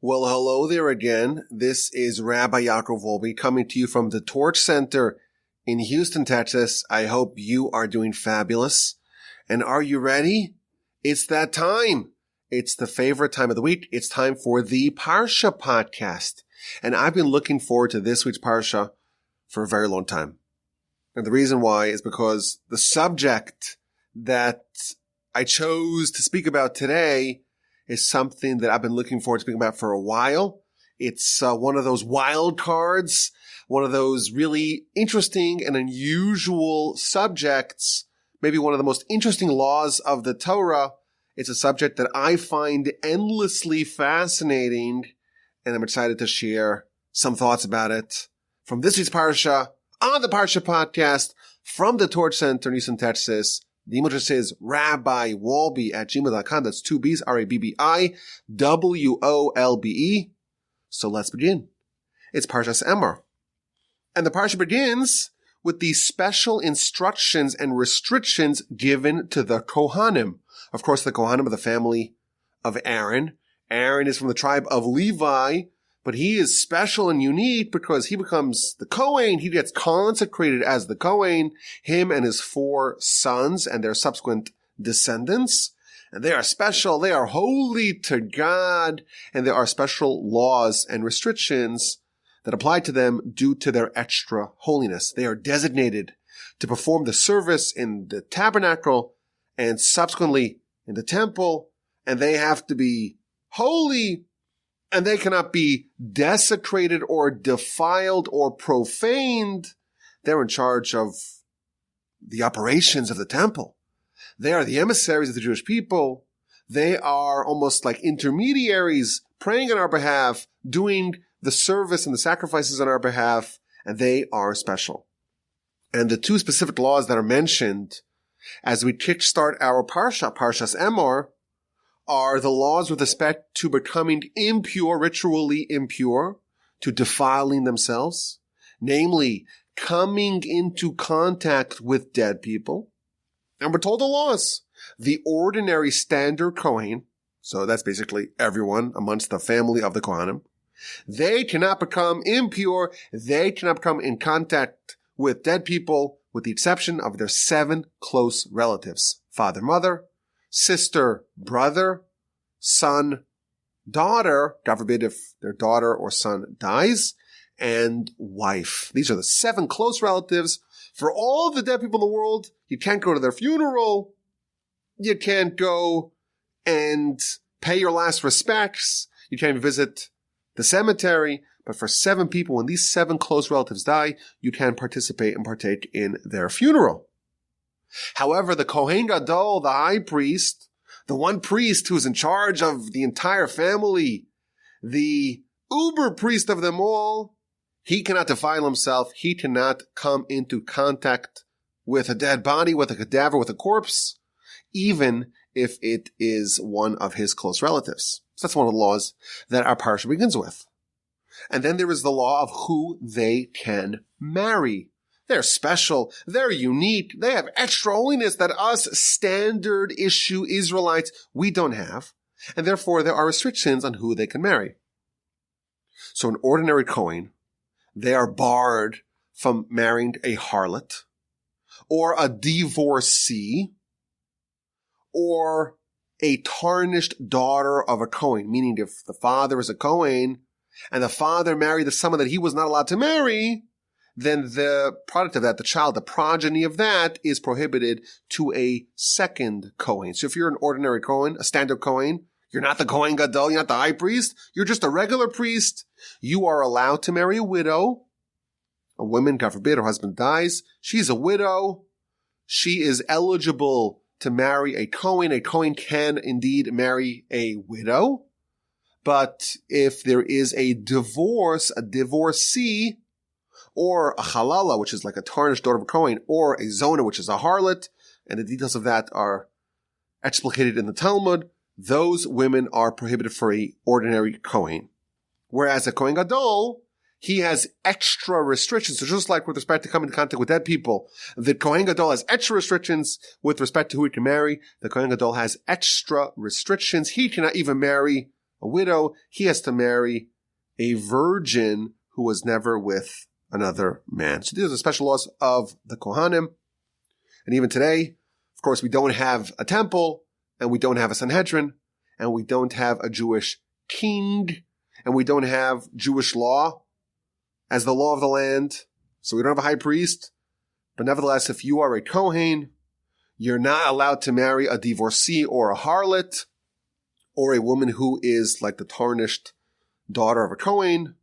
Well, hello there again. This is Rabbi Yaakov Wolbe coming to you from the Torch Center in Houston, Texas. I hope you are doing fabulous. And are you ready? It's that time. It's the favorite time of the week. It's time for the Parsha podcast. And I've been looking forward to this week's Parsha for a very long time. And the reason why is because the subject that I chose to speak about today is something that I've been looking forward to speaking about for a while. It's one of those wild cards, one of those really interesting and unusual subjects, maybe one of the most interesting laws of the Torah. It's a subject that I find endlessly fascinating, and I'm excited to share some thoughts about it from this week's Parsha on the Parsha podcast from the Torch Center in Houston, Texas. The email address is rabbiwolbe@gmail.com. That's two B's, RABBIWOLBE. So let's begin. It's Parshas Emor. And the Parsha begins with the special instructions and restrictions given to the Kohanim. Of course, the Kohanim are the family of Aaron. Aaron is from the tribe of Levi, but he is special and unique because he becomes the Kohen. He gets consecrated as the Kohen, him and his 4 sons and their subsequent descendants. And they are special. They are holy to God. And there are special laws and restrictions that apply to them due to their extra holiness. They are designated to perform the service in the tabernacle and subsequently in the temple. And they have to be holy, and they cannot be desecrated or defiled or profaned. They're in charge of the operations of the temple. They are the emissaries of the Jewish people. They are almost like intermediaries praying on our behalf, doing the service and the sacrifices on our behalf, and they are special. And the 2 specific laws that are mentioned as we kickstart our Parsha, Parshas Emor, are the laws with respect to becoming impure, ritually impure, to defiling themselves, namely coming into contact with dead people. And we're told the laws. The ordinary standard Kohen, so that's basically everyone amongst the family of the Kohanim, they cannot become impure, they cannot come in contact with dead people, with the exception of their 7 close relatives: father, mother, sister, brother, son, daughter, God forbid if their daughter or son dies, and wife. These are the 7 close relatives. For all of the dead people in the world, you can't go to their funeral. You can't go and pay your last respects. You can't visit the cemetery. But for 7 people, when these 7 close relatives die, you can participate and partake in their funeral. However, the Kohein Gadol, the high priest, the one priest who's in charge of the entire family, the uber priest of them all, he cannot defile himself. He cannot come into contact with a dead body, with a cadaver, with a corpse, even if it is one of his close relatives. So that's one of the laws that our parsha begins with. And then there is the law of who they can marry. They're special. They're unique. They have extra holiness that us standard issue Israelites, we don't have. And therefore, there are restrictions on who they can marry. So an ordinary Kohen, they are barred from marrying a harlot or a divorcee or a tarnished daughter of a Kohen, meaning if the father is a Kohen and the father married the someone that he was not allowed to marry, then the product of that, the child, the progeny of that is prohibited to a second Kohen. So if you're an ordinary Kohen, a standard Kohen, you're not the Kohen Gadol, you're not the high priest, you're just a regular priest, you are allowed to marry a widow. A woman, God forbid, her husband dies, she's a widow, she is eligible to marry a Kohen. A Kohen can indeed marry a widow. But if there is a divorce, a divorcee, or a halala, which is like a tarnished daughter of a Kohen, or a zona, which is a harlot, and the details of that are explicated in the Talmud, those women are prohibited for a ordinary Kohen. Whereas a Kohen Gadol, he has extra restrictions. So just like with respect to coming into contact with dead people, the Kohen Gadol has extra restrictions with respect to who he can marry. The Kohen Gadol has extra restrictions. He cannot even marry a widow, he has to marry a virgin who was never with another man. So these are the special laws of the Kohanim. And even today, of course, we don't have a temple, and we don't have a Sanhedrin, and we don't have a Jewish king, and we don't have Jewish law as the law of the land. So we don't have a high priest. But nevertheless, if you are a Kohen, you're not allowed to marry a divorcee or a harlot, or a woman who is like the tarnished daughter of a Kohen.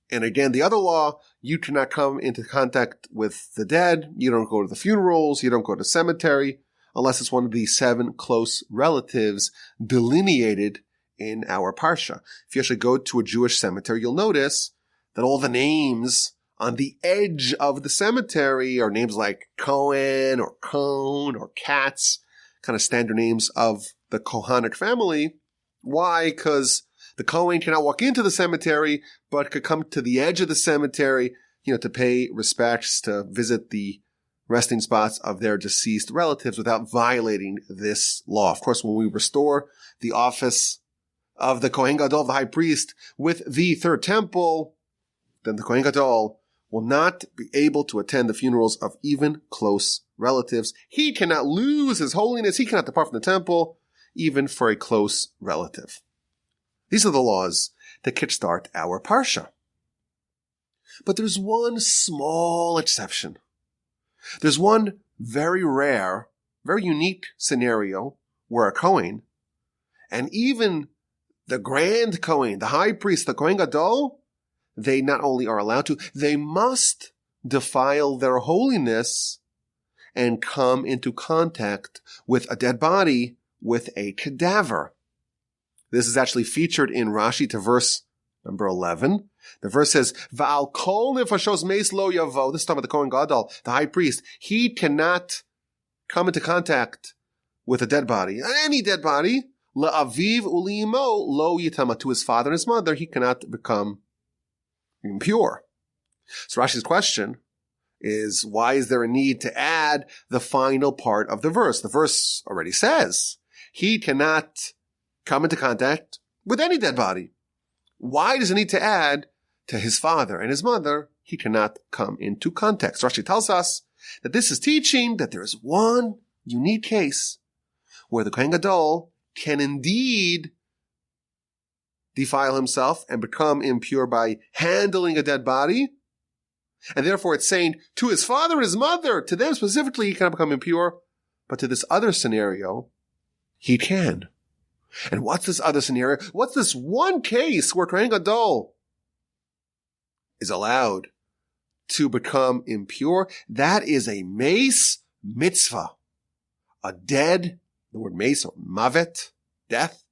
And again, the other law, you cannot come into contact with the dead. You don't go to the funerals. You don't go to the cemetery unless it's one of the 7 close relatives delineated in our Parsha. If you actually go to a Jewish cemetery, you'll notice that all the names on the edge of the cemetery are names like Cohen or Cone or Katz, kind of standard names of the Kohanic family. Why? Because the Kohen cannot walk into the cemetery, but could come to the edge of the cemetery, to pay respects, to visit the resting spots of their deceased relatives without violating this law. Of course, when we restore the office of the Kohein Gadol, the high priest, with the third temple, then the Kohein Gadol will not be able to attend the funerals of even close relatives. He cannot lose his holiness. He cannot depart from the temple, even for a close relative. These are the laws that kickstart our Parsha. But there's one small exception. There's one very rare, very unique scenario where a Kohen, and even the grand Kohen, the high priest, the Kohen Gadol, they not only are allowed to, they must defile their holiness and come into contact with a dead body, with a cadaver. This is actually featured in Rashi to verse number 11. The verse says, Va'al kol nefashos meis lo yavo. This is talking about the Kohen Gadol, the high priest. He cannot come into contact with a dead body, any dead body. La'aviv u'li'imo lo yitama. To his father and his mother, he cannot become impure. So Rashi's question is, why is there a need to add the final part of the verse? The verse already says, he cannot come into contact with any dead body. Why does it need to add to his father and his mother? He cannot come into contact. So Rashi tells us that this is teaching that there is one unique case where the Kohen Gadol can indeed defile himself and become impure by handling a dead body. And therefore it's saying to his father and his mother, to them specifically, he cannot become impure. But to this other scenario, he can. And what's this other scenario? What's this one case where Kohen Gadol is allowed to become impure? That is a mace mitzvah. A dead, the word mace or mavet, death,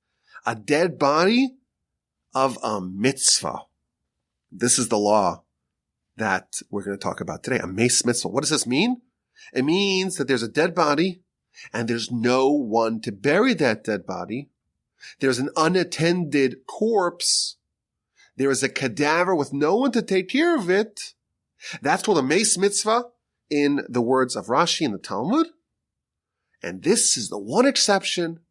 a dead body of a mitzvah. This is the law that we're going to talk about today, a mace mitzvah. What does this mean? It means that there's a dead body and there's no one to bury that dead body. There's an unattended corpse. There is a cadaver with no one to take care of it. That's called a mace mitzvah in the words of Rashi in the Talmud. And this is the one exception.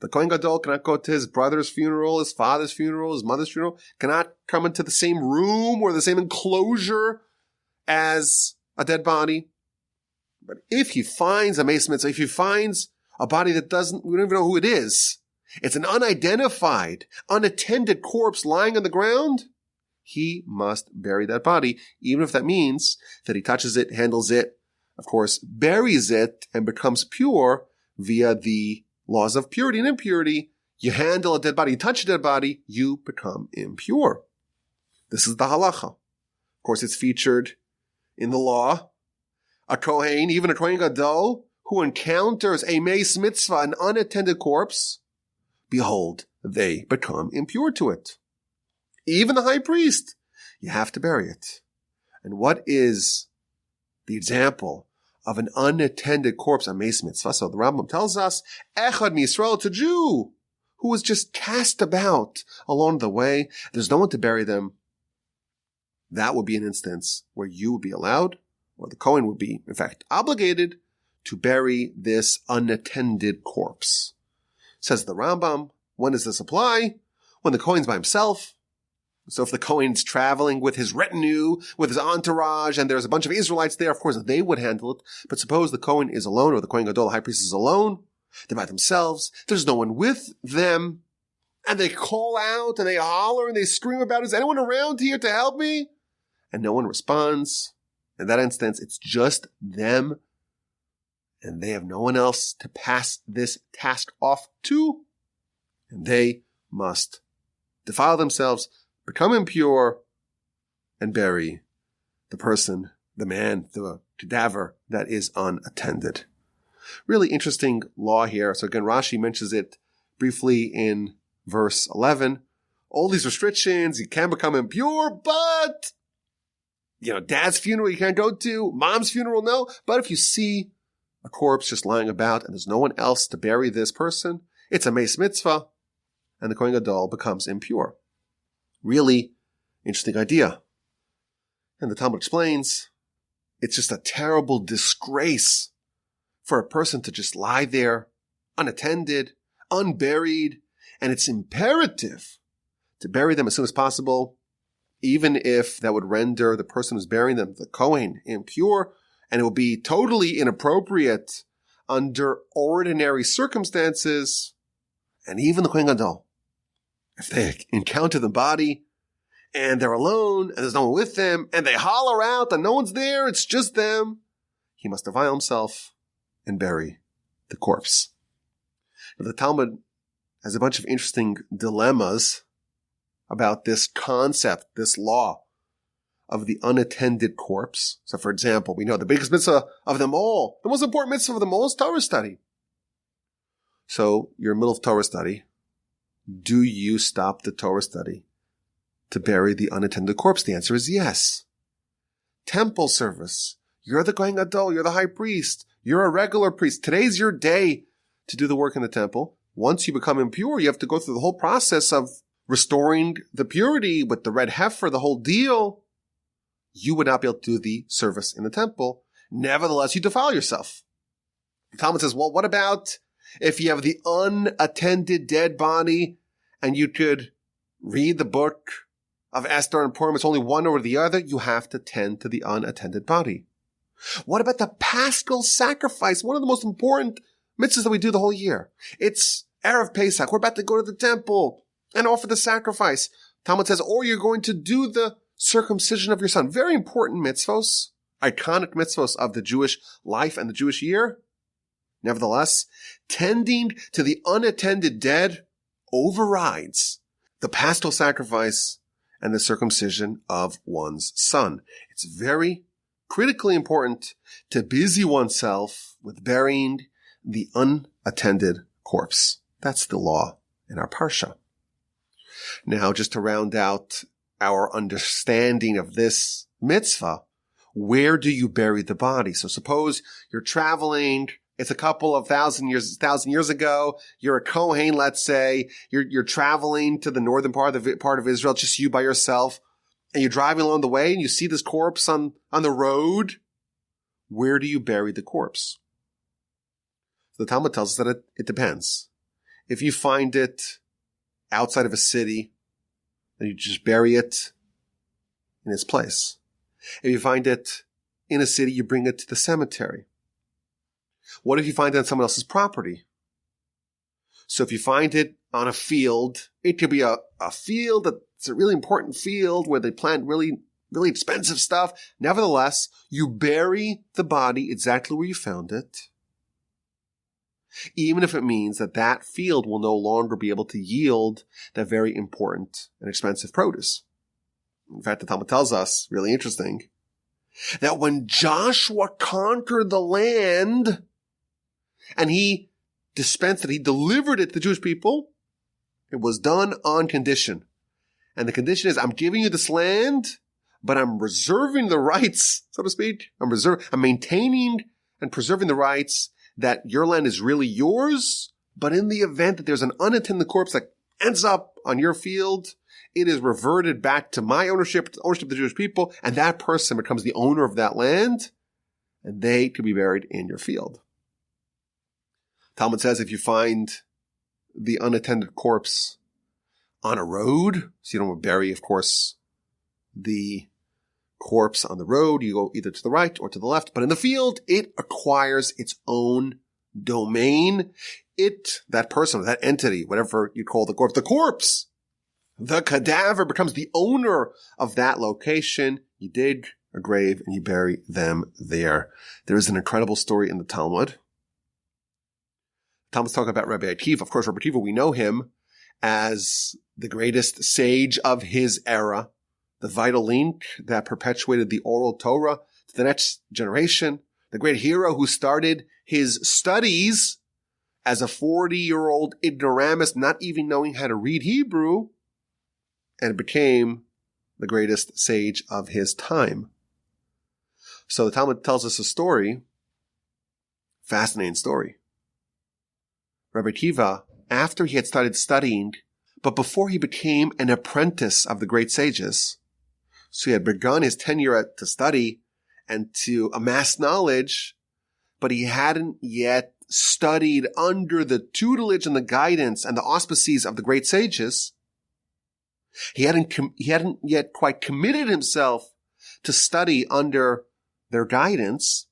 The Kohen Gadol cannot go to his brother's funeral, his father's funeral, his mother's funeral, cannot come into the same room or the same enclosure as a dead body. But if he finds a mace mitzvah, if he finds a body that we don't even know who it is, it's an unidentified, unattended corpse lying on the ground, he must bury that body, even if that means that he touches it, handles it, of course, buries it, and becomes pure via the laws of purity and impurity. You handle a dead body, you touch a dead body, you become impure. This is the halacha. Of course, it's featured in the law. A Kohen, even a Kohen Gadol, who encounters a mace mitzvah, an unattended corpse, behold, they become impure to it. Even the high priest, you have to bury it. And what is the example of an unattended corpse, a mace mitzvah? So the Rambam tells us, Echad Yisrael, to Jew, who was just cast about along the way. There's no one to bury them. That would be an instance where you would be allowed, or the Kohen would be, in fact, obligated to bury this unattended corpse. Says the Rambam, when does this apply? when the Kohen's by himself. So if the Kohen's traveling with his retinue, with his entourage, and there's a bunch of Israelites there, of course, they would handle it. But suppose the Kohen is alone, or the Kohen Gadol, the high priest, is alone. They're by themselves. There's no one with them. And they call out, and they holler, and they scream about, is anyone around here to help me? And no one responds. In that instance, it's just them. And they have no one else to pass this task off to. And they must defile themselves, become impure, and bury the person, the man, the cadaver that is unattended. Really interesting law here. So again, Rashi mentions it briefly in verse 11. All these restrictions, you can become impure, but, dad's funeral you can't go to, mom's funeral, no. But if you see a corpse just lying about and there's no one else to bury this person, it's a meis mitzvah, and the Kohen Gadol becomes impure. Really interesting idea. And the Talmud explains, it's just a terrible disgrace for a person to just lie there, unattended, unburied, and it's imperative to bury them as soon as possible, even if that would render the person who's burying them, the Kohen, impure, and it would be totally inappropriate under ordinary circumstances. And even the Kohen Gadol, if they encounter the body and they're alone and there's no one with them and they holler out and no one's there, it's just them, he must defile himself and bury the corpse. Now, the Talmud has a bunch of interesting dilemmas about this concept, this law of the unattended corpse. So, for example, we know the biggest mitzvah of them all, the most important mitzvah of them all is Torah study. So, you're in the middle of Torah study. Do you stop the Torah study to bury the unattended corpse? The answer is yes. Temple service. You're the Kohen Gadol. You're the high priest. You're a regular priest. Today's your day to do the work in the temple. Once you become impure, you have to go through the whole process of restoring the purity with the red heifer, the whole deal. You would not be able to do the service in the temple. Nevertheless, you defile yourself. The Talmud says, well, what about if you have the unattended dead body and you could read the book of Esther and Purim, it's only one or the other, you have to tend to the unattended body. What about the Paschal sacrifice? One of the most important mitzvahs that we do the whole year. It's Erev Pesach. We're about to go to the temple and offer the sacrifice. Talmud says, or you're going to do the circumcision of your son. Very important mitzvos, iconic mitzvos of the Jewish life and the Jewish year. Nevertheless, tending to the unattended dead overrides the paschal sacrifice and the circumcision of one's son. It's very critically important to busy oneself with burying the unattended corpse. That's the law in our Parsha. Now, just to round out our understanding of this mitzvah, where do you bury the body? So suppose you're traveling, it's a couple of thousand years ago, you're a Kohen, let's say, you're traveling to the northern part of Israel, just you by yourself, and you're driving along the way and you see this corpse on the road. Where do you bury the corpse? The Talmud tells us that it depends. If you find it outside of a city, then you just bury it in its place. If you find it in a city, you bring it to the cemetery. What if you find it on someone else's property? So if you find it on a field, it could be a field that's a really important field where they plant really, really expensive stuff. Nevertheless, you bury the body exactly where you found it, even if it means that that field will no longer be able to yield that very important and expensive produce. In fact, the Talmud tells us, really interesting, that when Joshua conquered the land and he dispensed it, he delivered it to the Jewish people, it was done on condition. And the condition is, I'm giving you this land, but I'm reserving the rights, so to speak. I'm maintaining and preserving the rights that your land is really yours, but in the event that there's an unattended corpse that ends up on your field, it is reverted back to my ownership of the Jewish people, and that person becomes the owner of that land, and they could be buried in your field. Talmud says if you find the unattended corpse on a road, so you don't bury, of course, the corpse on the road. You go either to the right or to the left. But in the field, it acquires its own domain. That person, that entity, whatever you call the corpse, the cadaver becomes the owner of that location. You dig a grave and you bury them there. There is an incredible story in the Talmud. Talmud's talking about Rabbi Akiva. Of course, Rabbi Akiva, we know him as the greatest sage of his era, the vital link that perpetuated the oral Torah to the next generation, the great hero who started his studies as a 40-year-old ignoramus, not even knowing how to read Hebrew, and became the greatest sage of his time. So the Talmud tells us a story, fascinating story. Rabbi Akiva, after he had started studying, but before he became an apprentice of the great sages, so he had begun his tenure to study and to amass knowledge, but he hadn't yet studied under the tutelage and the guidance and the auspices of the great sages. He hadn't yet quite committed himself to study under their guidance.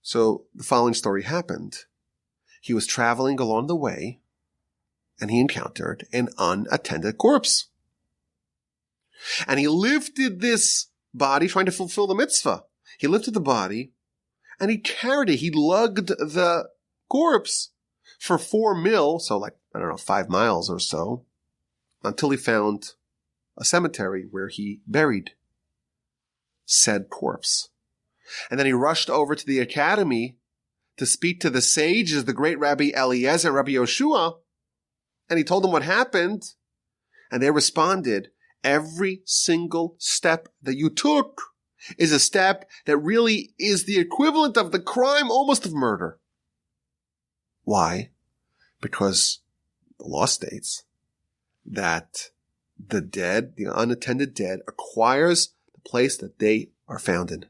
So the following story happened. He was traveling along the way, and he encountered an unattended corpse. And he lifted this body, trying to fulfill the mitzvah. He lifted the body, and he carried it. He lugged the corpse for 4 mil, so 5 miles or so, until he found a cemetery where he buried said corpse. And then he rushed over to the academy to speak to the sages, the great Rabbi Eliezer and Rabbi Yoshua, and he told them what happened, and they responded, every single step that you took is a step that really is the equivalent of the crime almost of murder. Why? Because the law states that the dead, the unattended dead, acquires the place that they are found in.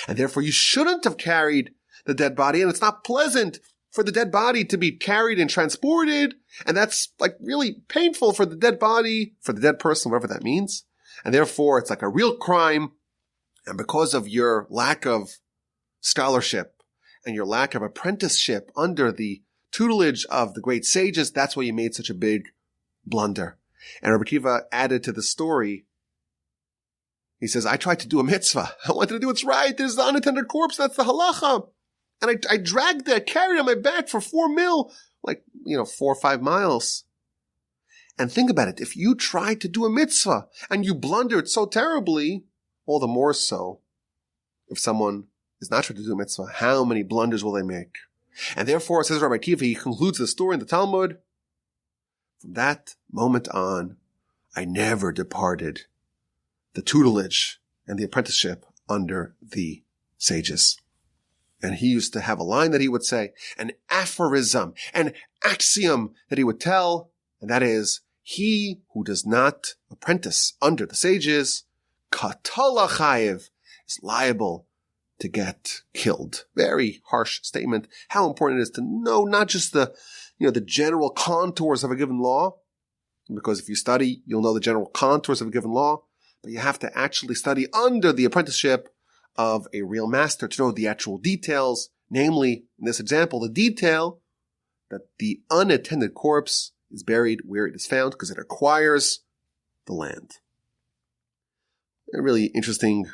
And therefore you shouldn't have carried the dead body, and it's not pleasant for the dead body to be carried and transported, and that's really painful for the dead body, for the dead person, whatever that means. And therefore it's like a real crime, and because of your lack of scholarship and your lack of apprenticeship under the tutelage of the great sages, that's why you made such a big blunder. And Rabbi Akiva added to the story, he says, I tried to do a mitzvah. I wanted to do what's right. There's the unattended corpse. That's the halacha. And I dragged it, carried it on my back for 4 mil, 4 or 5 miles. And think about it. If you tried to do a mitzvah and you blundered so terribly, all the more so, if someone is not trying to do a mitzvah, how many blunders will they make? And therefore, says Rabbi Akiva, he concludes the story in the Talmud, from that moment on, I never departed the tutelage and the apprenticeship under the sages. And he used to have a line that he would say, an aphorism, an axiom that he would tell, and that is, he who does not apprentice under the sages, katala chayev, is liable to get killed. Very harsh statement. How important it is to know not just the general contours of a given law, because if you study, you'll know the general contours of a given law, but you have to actually study under the apprenticeship of a real master to know the actual details, namely, in this example, the detail that the unattended corpse is buried where it is found because it acquires the land. A really interesting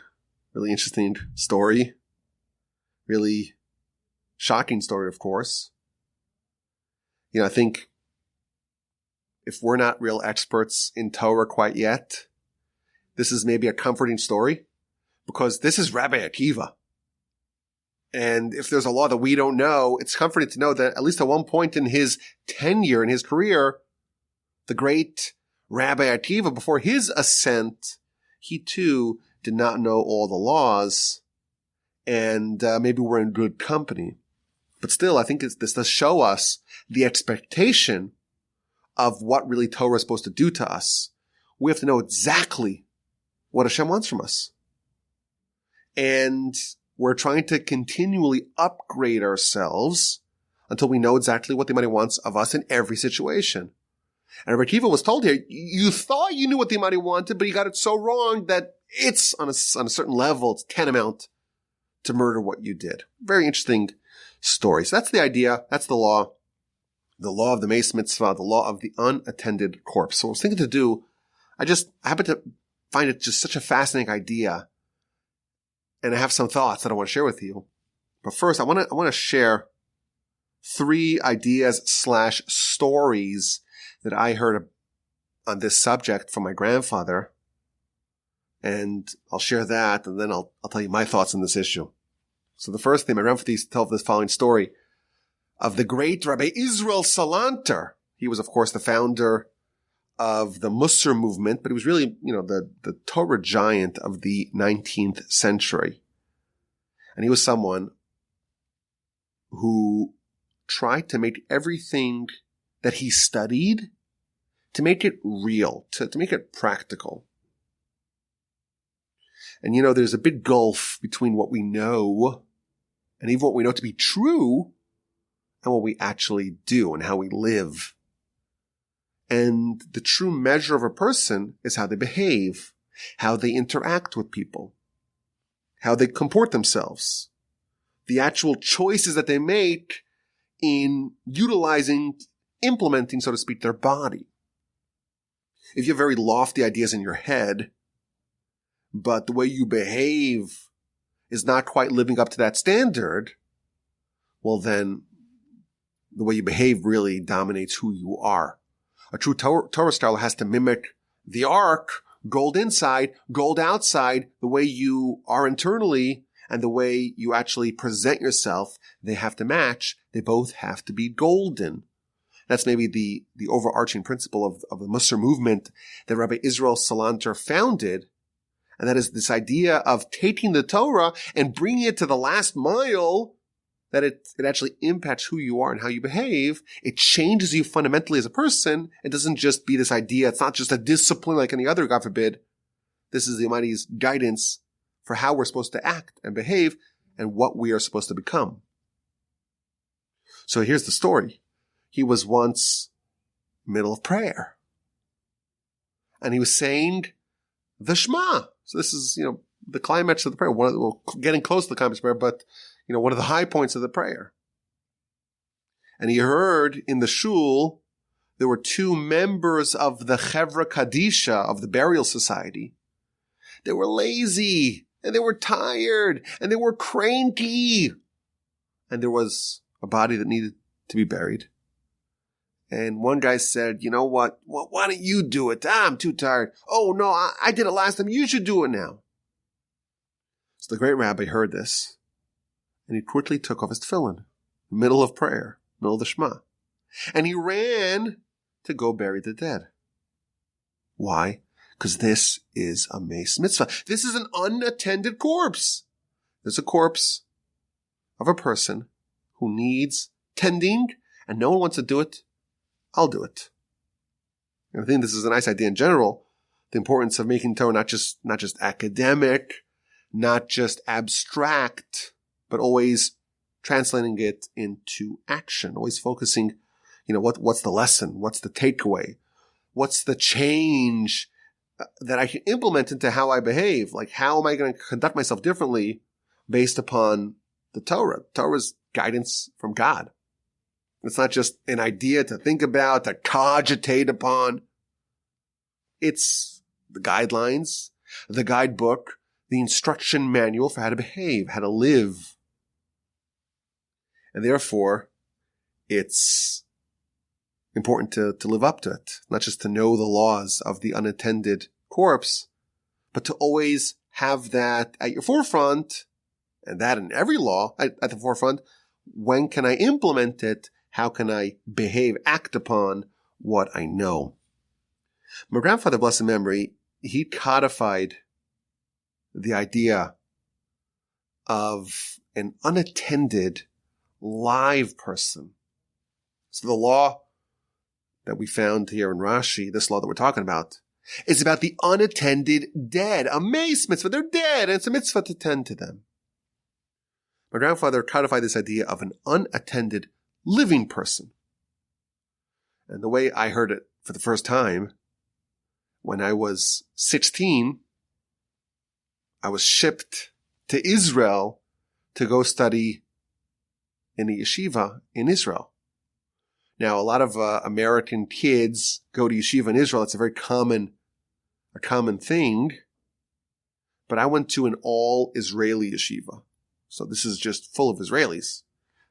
story. Really shocking story, of course. I think if we're not real experts in Torah quite yet, this is maybe a comforting story, because this is Rabbi Akiva. And if there's a law that we don't know, it's comforting to know that at least at one point in his tenure, in his career, the great Rabbi Akiva, before his ascent, he too did not know all the laws, and maybe we're in good company. But still, I think this does show us the expectation of what really Torah is supposed to do to us. We have to know exactly what Hashem wants from us. And we're trying to continually upgrade ourselves until we know exactly what the Almighty wants of us in every situation. And Rabbi Akiva was told here, you thought you knew what the Almighty wanted, but you got it so wrong that it's on a certain level, it's tantamount to murder what you did. Very interesting story. So that's the idea. That's the law of the Meis Mitzvah, the law of the unattended corpse. So what I was thinking to do, I happen to find it just such a fascinating idea. And I have some thoughts that I want to share with you. But first, I want to share 3 ideas / stories that I heard on this subject from my grandfather. And I'll share that, and then I'll tell you my thoughts on this issue. So the first thing, my grandfather used to tell this following story of the great Rabbi Israel Salanter. He was, of course, the founder of the Musar movement, but he was really, the Torah giant of the 19th century. And he was someone who tried to make everything that he studied, to make it real, to make it practical. And there's a big gulf between what we know and even what we know to be true and what we actually do and how we live. And the true measure of a person is how they behave, how they interact with people, how they comport themselves, the actual choices that they make in implementing, so to speak, their body. If you have very lofty ideas in your head, but the way you behave is not quite living up to that standard, well then, the way you behave really dominates who you are. A true Torah scholar has to mimic the ark, gold inside, gold outside, the way you are internally and the way you actually present yourself. They have to match. They both have to be golden. That's maybe the overarching principle of the Musar movement that Rabbi Israel Salanter founded. And that is this idea of taking the Torah and bringing it to the last mile, that it actually impacts who you are and how you behave. It changes you fundamentally as a person. It doesn't just be this idea. It's not just a discipline like any other, God forbid. This is the Almighty's guidance for how we're supposed to act and behave and what we are supposed to become. So here's the story. He was once middle of prayer. And he was saying the Shema. So this is, the climax of the prayer. We're getting close to the climax of the prayer, but, one of the high points of the prayer. And he heard in the shul, there were 2 members of the Chevra Kadisha, of the burial society. They were lazy, and they were tired, and they were cranky. And there was a body that needed to be buried. And one guy said, you know what? Why don't you do it? I'm too tired. Oh, no, I did it last time. You should do it now. So the great rabbi heard this, and he quickly took off his tefillin, middle of prayer, middle of the Shema. And he ran to go bury the dead. Why? Because this is a Meis Mitzvah. This is an unattended corpse. There's a corpse of a person who needs tending, and no one wants to do it. I'll do it. And I think this is a nice idea in general. The importance of making Torah not just academic, not just abstract, but always translating it into action. Always focusing, what's the lesson? What's the takeaway? What's the change that I can implement into how I behave? Like, how am I going to conduct myself differently based upon the Torah? Torah's guidance from God. It's not just an idea to think about, to cogitate upon. It's the guidelines, the guidebook, the instruction manual for how to behave, how to live. And therefore, it's important to live up to it, not just to know the laws of the unattended corpse, but to always have that at your forefront, and that in every law at the forefront. When can I implement it? How can I behave, act upon what I know? My grandfather, blessed memory, he codified the idea of an unattended live person. So the law that we found here in Rashi, this law that we're talking about, is about the unattended dead. A Meis Mitzvah, they're dead, and it's a mitzvah to tend to them. My grandfather codified this idea of an unattended living person. And the way I heard it for the first time, when I was 16, I was shipped to Israel to go study in a yeshiva in Israel. Now, a lot of American kids go to yeshiva in Israel. It's a very common thing. But I went to an all-Israeli yeshiva. So this is just full of Israelis.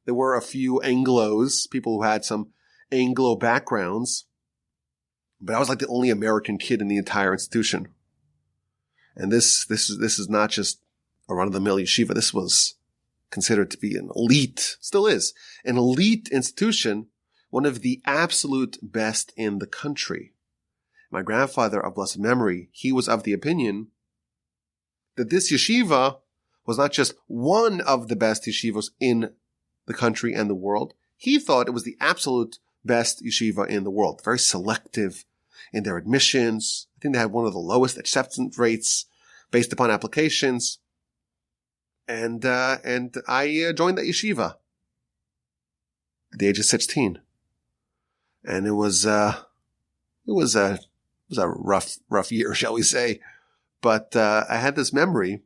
There were a few Anglos, people who had some Anglo backgrounds. But I was like the only American kid in the entire institution. And this is not just a run-of-the-mill yeshiva. This was considered to be an elite, still is, an elite institution, one of the absolute best in the country. My grandfather of blessed memory, he was of the opinion that this yeshiva was not just one of the best yeshivas in the country and the world. He thought it was the absolute best yeshiva in the world. Very selective in their admissions. I think they had one of the lowest acceptance rates based upon applications. And I joined that yeshiva at the age of 16. And it was a rough year, shall we say. But I had this memory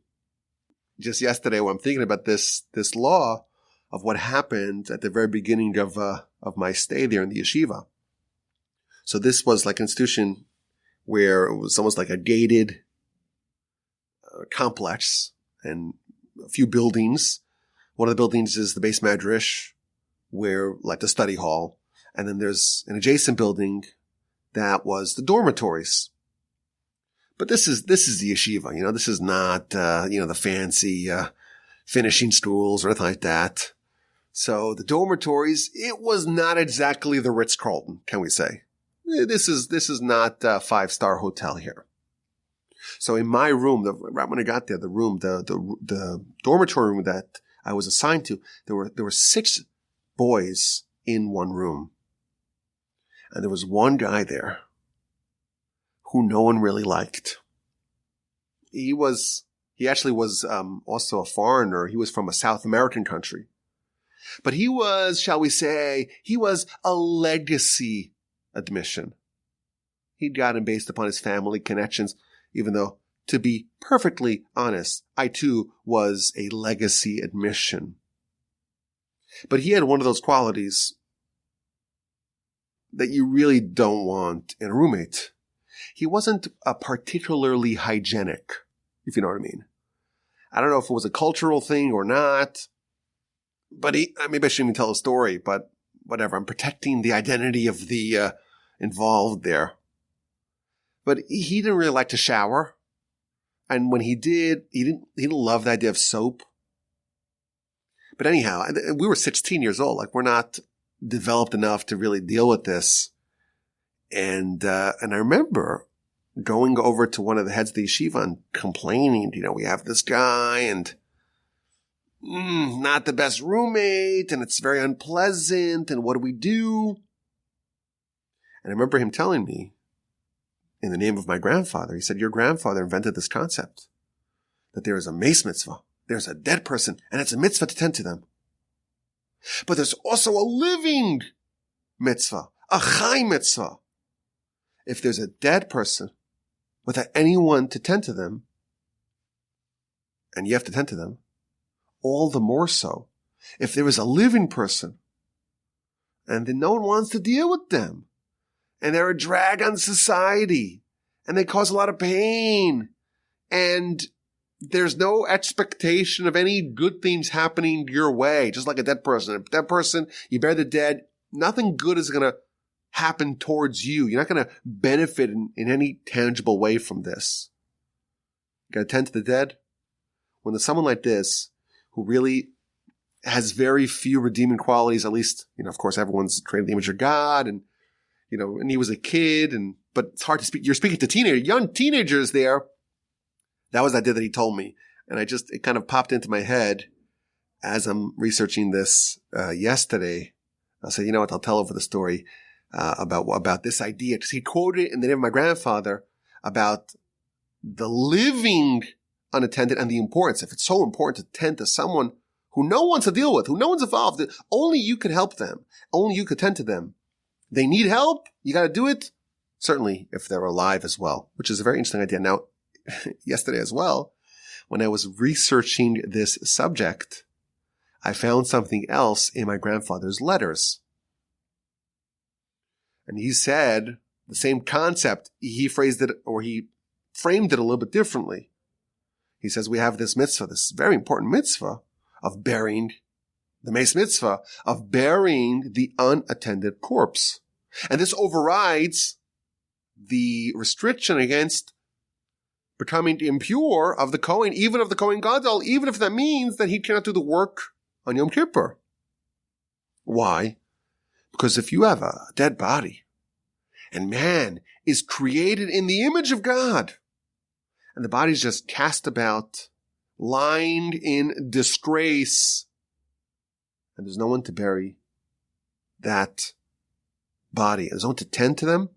just yesterday when I'm thinking about this law of what happened at the very beginning of my stay there in the yeshiva. So this was like an institution where it was almost like a gated complex and a few buildings. One of the buildings is the base madrash, where like the study hall, and then there's an adjacent building that was the dormitories. But this is the yeshiva, this is not, the fancy, finishing schools or anything like that. So the dormitories, it was not exactly the Ritz-Carlton, can we say? This is not a 5-star hotel here. So in my room, right when I got there, the dormitory room that I was assigned to, there were 6 boys in one room. And there was one guy there who no one really liked. He actually was also a foreigner. He was from a South American country. But he was, shall we say, he was a legacy admission. He'd gotten based upon his family connections, even though, to be perfectly honest, I too was a legacy admission. But he had one of those qualities that you really don't want in a roommate. He wasn't particularly hygienic, if you know what I mean. I don't know if it was a cultural thing or not, but maybe I shouldn't even tell a story, but whatever. I'm protecting the identity of the involved there. But he didn't really like to shower. And when he did, he didn't love the idea of soap. But anyhow, we were 16 years old. Like, we're not developed enough to really deal with this. And I remember going over to one of the heads of the yeshiva and complaining, we have this guy and not the best roommate, and it's very unpleasant, and what do we do? And I remember him telling me, in the name of my grandfather, he said, your grandfather invented this concept, that there is a mace mitzvah, there's a dead person, and it's a mitzvah to tend to them. But there's also a living mitzvah, a chai mitzvah. If there's a dead person without anyone to tend to them, and you have to tend to them, all the more so if there is a living person and then no one wants to deal with them and they're a drag on society and they cause a lot of pain and there's no expectation of any good things happening your way, just like a dead person. A dead person, you bury the dead, nothing good is going to happen towards you. You're not going to benefit in any tangible way from this. You got to tend to the dead. When there's someone like this who really has very few redeeming qualities, at least, of course, everyone's created the image of God and, and he was a kid but it's hard to speak. You're speaking to young teenagers there. That was the idea that he told me. And it kind of popped into my head as I'm researching this, yesterday. I said, I'll tell over the story, about this idea. Because he quoted in the name of my grandfather about the living unattended and the importance. If it's so important to tend to someone who no one's to deal with, who no one's involved, only you could help them. Only you could tend to them. They need help. You got to do it. Certainly if they're alive as well, which is a very interesting idea. Now, yesterday as well, when I was researching this subject, I found something else in my grandfather's letters. And he said the same concept. He phrased it, or he framed it a little bit differently. He says we have this mitzvah, this very important mitzvah of burying, the Meis mitzvah, of burying the unattended corpse. And this overrides the restriction against becoming impure of the Kohen, even of the Kohein Gadol, even if that means that he cannot do the work on Yom Kippur. Why? Because if you have a dead body, and man is created in the image of God, and the body's just cast about, lying in disgrace, and there's no one to bury that body, there's no one to tend to them,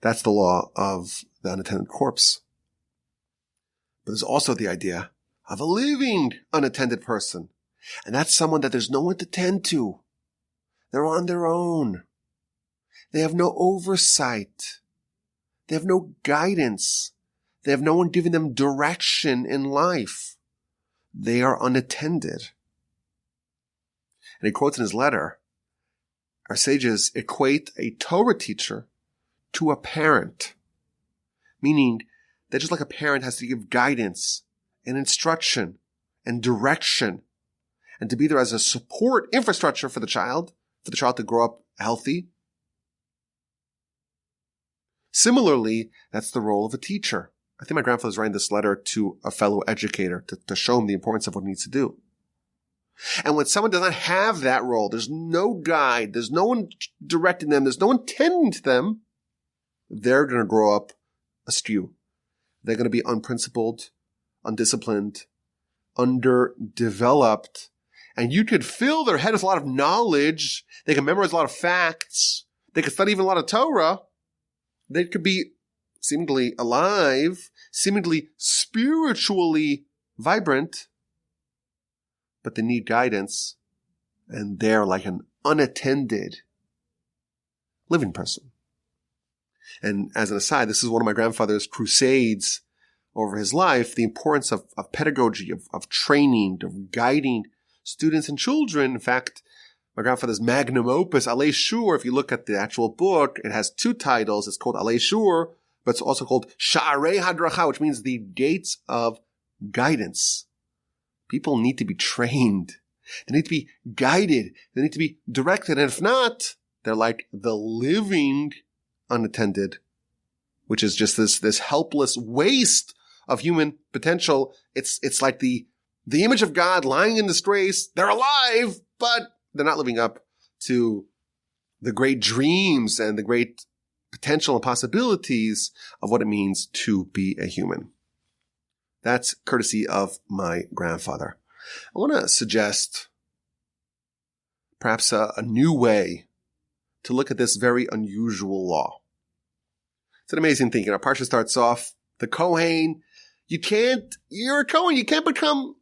that's the law of the unattended corpse. But there's also the idea of a living unattended person. And that's someone that there's no one to tend to. They're on their own. They have no oversight. They have no guidance. They have no one giving them direction in life. They are unattended. And he quotes in his letter, our sages equate a Torah teacher to a parent, meaning that just like a parent has to give guidance and instruction and direction and to be there as a support infrastructure for the child to grow up healthy. Similarly, that's the role of a teacher. I think my grandfather's writing this letter to a fellow educator to show him the importance of what he needs to do. And when someone does not have that role, there's no guide, there's no one directing them, there's no one tending to them, they're going to grow up askew. They're going to be unprincipled, undisciplined, underdeveloped, and you could fill their head with a lot of knowledge. They can memorize a lot of facts. They could study even a lot of Torah. They could be seemingly alive, seemingly spiritually vibrant, but they need guidance, and they're like an unattended living person. And as an aside, this is one of my grandfather's crusades over his life, the importance of pedagogy, of training, of guiding students and children. In fact, my grandfather's magnum opus, Alei Shur, if you look at the actual book, it has two titles. It's called Alei Shur, but it's also called Sha'arei Hadracha, which means the gates of guidance. People need to be trained. They need to be guided. They need to be directed. And if not, they're like the living unattended, which is just this helpless waste of human potential. It's like the image of God lying in disgrace. They're alive, but they're not living up to the great dreams and the great potential and possibilities of what it means to be a human. That's courtesy of my grandfather. I want to suggest perhaps a new way to look at this very unusual law. It's an amazing thing. Parsha starts off, the Kohen, you're a Kohen, you can't become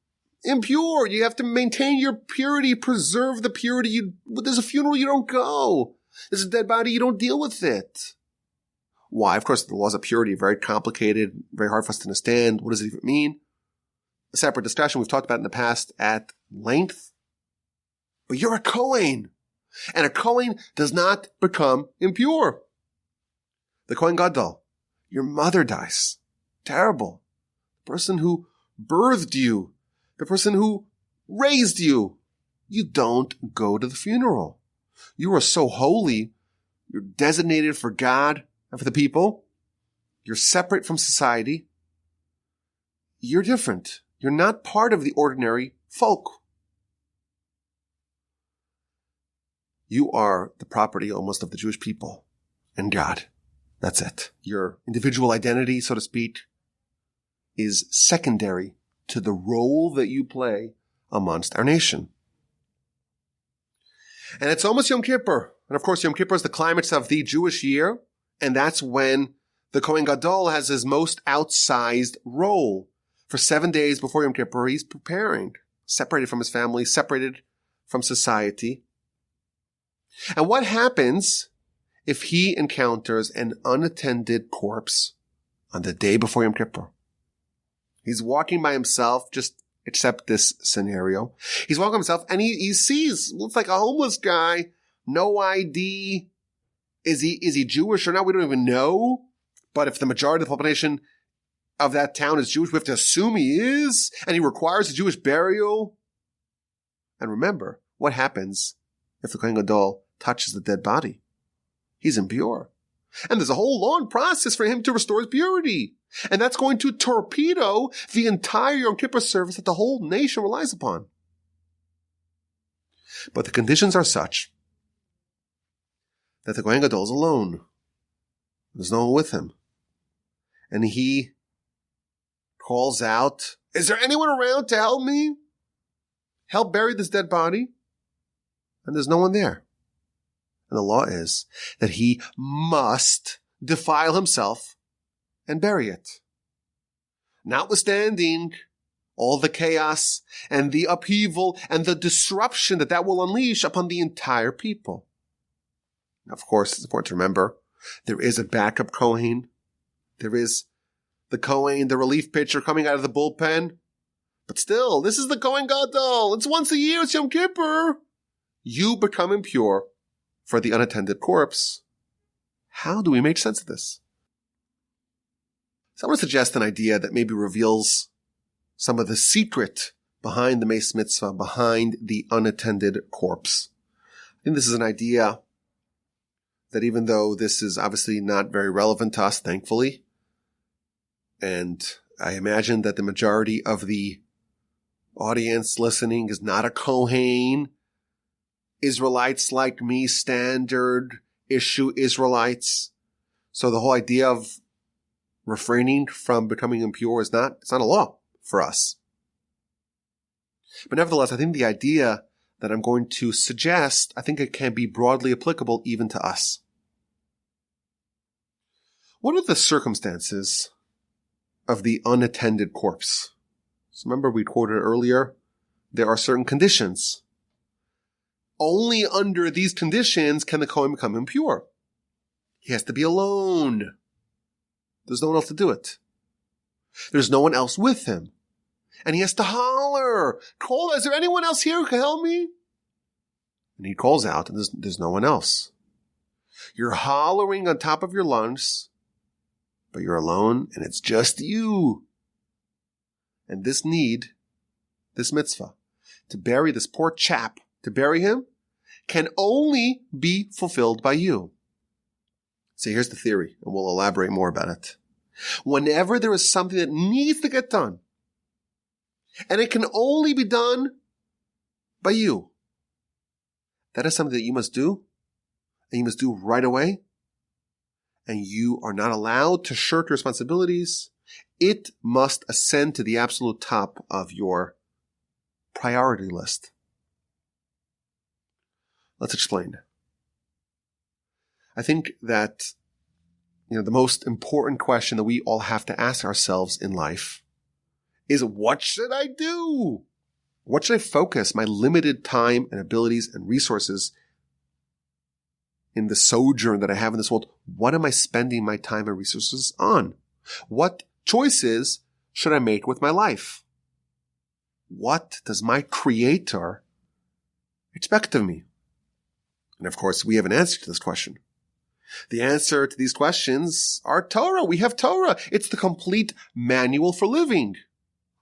impure. You have to maintain your purity, preserve the purity. There's a funeral, you don't go. There's a dead body, you don't deal with it. Why? Of course, the laws of purity are very complicated, very hard for us to understand. What does it even mean? A separate discussion we've talked about in the past at length. But you're a Kohen. And a Kohen does not become impure. The Kohein Gadol, your mother dies. Terrible. The person who birthed you, the person who raised you, you don't go to the funeral. You are so holy. You're designated for God and for the people. You're separate from society. You're different. You're not part of the ordinary folk. You are the property almost of the Jewish people and God. That's it. Your individual identity, so to speak, is secondary to the role that you play amongst our nation. And it's almost Yom Kippur. And of course, Yom Kippur is the climax of the Jewish year. And that's when the Kohen Gadol has his most outsized role. For 7 days before Yom Kippur, he's preparing, separated from his family, separated from society. And what happens if he encounters an unattended corpse on the day before Yom Kippur? He's walking by himself, just accept this scenario. He's walking by himself and he sees, looks like a homeless guy, no ID. Is he Jewish or not? We don't even know. But if the majority of the population of that town is Jewish, we have to assume he is, and he requires a Jewish burial. And remember, what happens if the Kohein Gadol touches the dead body? He's impure. And there's a whole long process for him to restore his purity. And that's going to torpedo the entire Yom Kippur service that the whole nation relies upon. But the conditions are such that the Kohein Gadol is alone. There's no one with him. And he calls out, "Is there anyone around to help me? Help bury this dead body?" And there's no one there. And the law is that he must defile himself and bury it. Notwithstanding all the chaos and the upheaval and the disruption that will unleash upon the entire people. Now, of course, it's important to remember there is a backup Kohen. There is the Kohen, the relief pitcher coming out of the bullpen. But still, this is the Kohen Gadol. It's once a year. It's Yom Kippur. You become impure for the unattended corpse. How do we make sense of this? So I want to suggest an idea that maybe reveals some of the secret behind the Meis Mitzvah, behind the unattended corpse. I think this is an idea that, even though this is obviously not very relevant to us, thankfully, and I imagine that the majority of the audience listening is not a Kohen, Israelites like me, standard issue Israelites. So the whole idea of refraining from becoming impure it's not a law for us. But nevertheless, I think the idea that I'm going to suggest, I think it can be broadly applicable even to us. What are the circumstances of the unattended corpse? So remember we quoted earlier, there are certain conditions. Only under these conditions can the Kohen become impure. He has to be alone. There's no one else to do it. There's no one else with him. And he has to holler, call, "Is there anyone else here who can help me?" And he calls out, and there's no one else. You're hollering on top of your lungs, but you're alone, and it's just you. And this need, this mitzvah, to bury this poor chap, to bury him, can only be fulfilled by you. So here's the theory, and we'll elaborate more about it. Whenever there is something that needs to get done, and it can only be done by you, that is something that you must do, and you must do right away, and you are not allowed to shirk your responsibilities. It must ascend to the absolute top of your priority list. Let's explain. I think that, the most important question that we all have to ask ourselves in life is, what should I do? What should I focus my limited time and abilities and resources in the sojourn that I have in this world? What am I spending my time and resources on? What choices should I make with my life? What does my Creator expect of me? And of course, we have an answer to this question. The answer to these questions are Torah. We have Torah. It's the complete manual for living.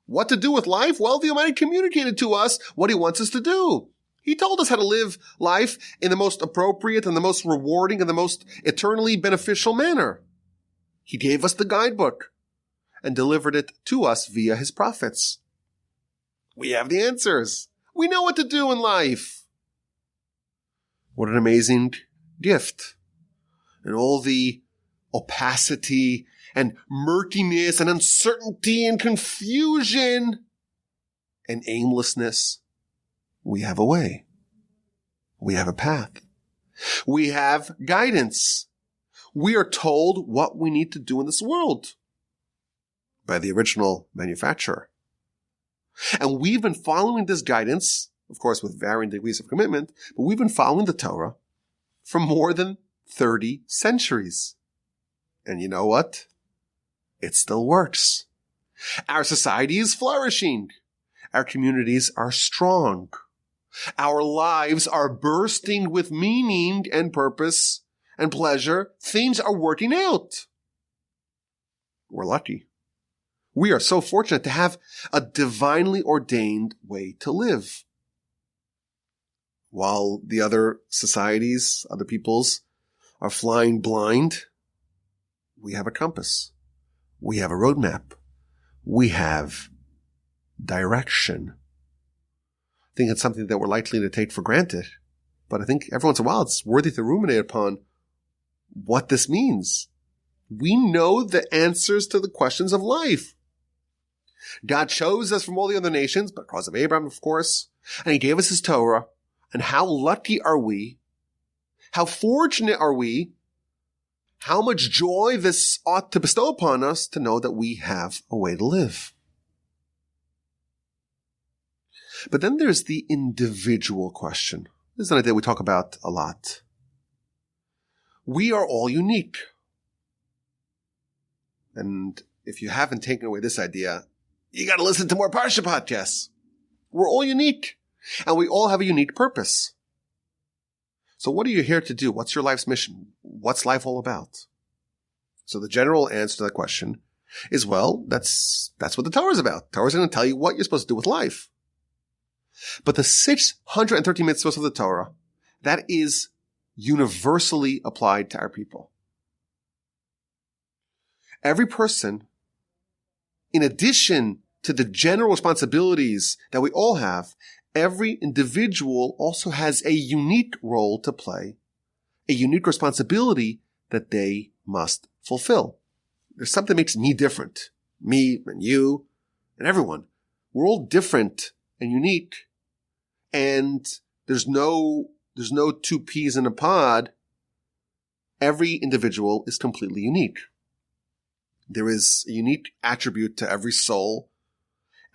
What to do with life? Well, the Almighty communicated to us what He wants us to do. He told us how to live life in the most appropriate and the most rewarding and the most eternally beneficial manner. He gave us the guidebook and delivered it to us via His prophets. We have the answers. We know what to do in life. What an amazing gift. And all the opacity and murkiness and uncertainty and confusion and aimlessness, we have a way. We have a path. We have guidance. We are told what we need to do in this world by the original manufacturer. And we've been following this guidance, of course with varying degrees of commitment, but we've been following the Torah for more than 30 centuries. And you know what? It still works. Our society is flourishing. Our communities are strong. Our lives are bursting with meaning and purpose and pleasure. Things are working out. We're lucky. We are so fortunate to have a divinely ordained way to live. While the other societies, other peoples are flying blind, we have a compass. We have a roadmap. We have direction. I think it's something that we're likely to take for granted, but I think every once in a while it's worthy to ruminate upon what this means. We know the answers to the questions of life. God chose us from all the other nations, because of Abraham, of course, and he gave us his Torah. And how lucky are we? How fortunate are we? How much joy this ought to bestow upon us to know that we have a way to live. But then there's the individual question. This is an idea we talk about a lot. We are all unique. And if you haven't taken away this idea, you got to listen to more Parsha podcasts. We're all unique, and we all have a unique purpose. So what are you here to do? What's your life's mission? What's life all about? So the general answer to that question is, well, that's what the Torah is about. The Torah is going to tell you what you're supposed to do with life. But the 613 mitzvahs of the Torah, that is universally applied to our people. Every person, in addition to the general responsibilities that we all have, every individual also has a unique role to play, a unique responsibility that they must fulfill. There's something that makes me different. Me and you and everyone. We're all different and unique. And there's no two peas in a pod. Every individual is completely unique. There is a unique attribute to every soul.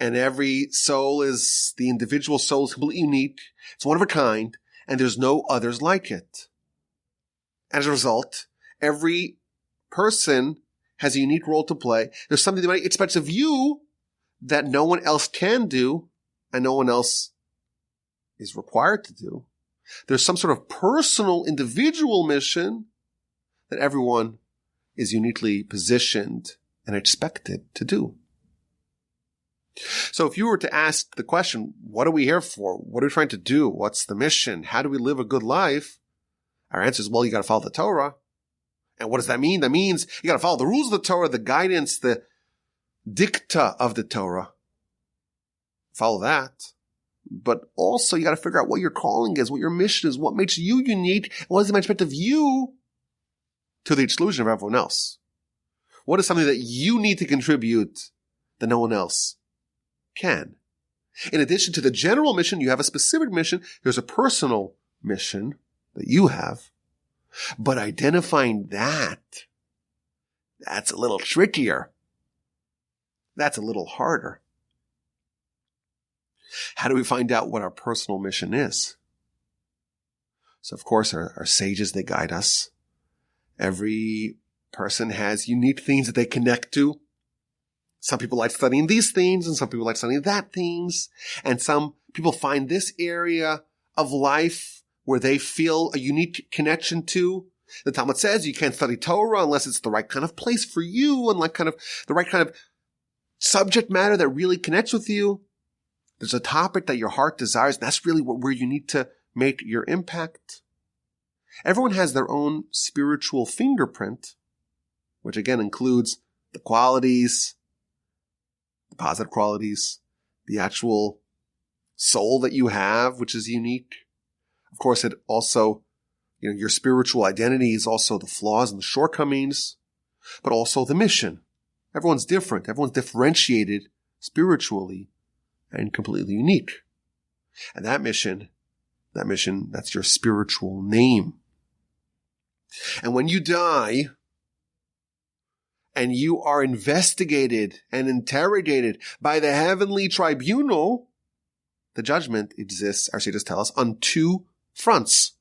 And every soul is, the individual soul is completely unique. It's one of a kind. And there's no others like it. As a result, every person has a unique role to play. There's something that might expect of you that no one else can do and no one else is required to do. There's some sort of personal, individual mission that everyone is uniquely positioned and expected to do. So if you were to ask the question, what are we here for? What are we trying to do? What's the mission? How do we live a good life? Our answer is, well, you got to follow the Torah. And what does that mean? That means you got to follow the rules of the Torah, the guidance, the dicta of the Torah. Follow that. But also you got to figure out what your calling is, what your mission is, what makes you unique, and what is the expect of you to the exclusion of everyone else. What is something that you need to contribute that no one else can? In addition to the general mission, you have a specific mission. There's a personal mission that you have. But identifying that's a little trickier. That's a little harder. How do we find out what our personal mission is? So, of course, our sages, they guide us. Every person has unique themes that they connect to. Some people like studying these themes, and some people like studying that themes. And some people find this area of life where they feel a unique connection to. The Talmud says you can't study Torah unless it's the right kind of place for you and like kind of the right kind of subject matter that really connects with you. There's a topic that your heart desires, and that's really where you need to make your impact. Everyone has their own spiritual fingerprint, which again includes the qualities, the positive qualities, the actual soul that you have, which is unique. Of course, it also, your spiritual identity is also the flaws and the shortcomings, but also the mission. Everyone's different. Everyone's differentiated spiritually and completely unique. And that mission, that's your spiritual name. And when you die and you are investigated and interrogated by the heavenly tribunal, the judgment exists, our sages tell us, on two fronts.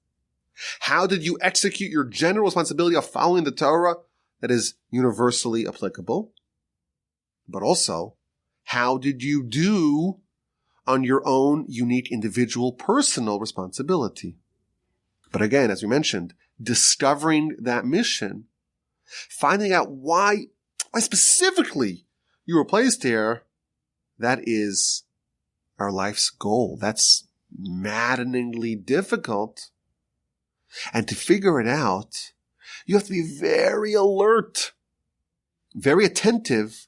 How did you execute your general responsibility of following the Torah that is universally applicable? But also, how did you do on your own unique individual personal responsibility? But again, as we mentioned, discovering that mission, finding out why specifically you were placed here, that is our life's goal. That's maddeningly difficult. And to figure it out, you have to be very alert, very attentive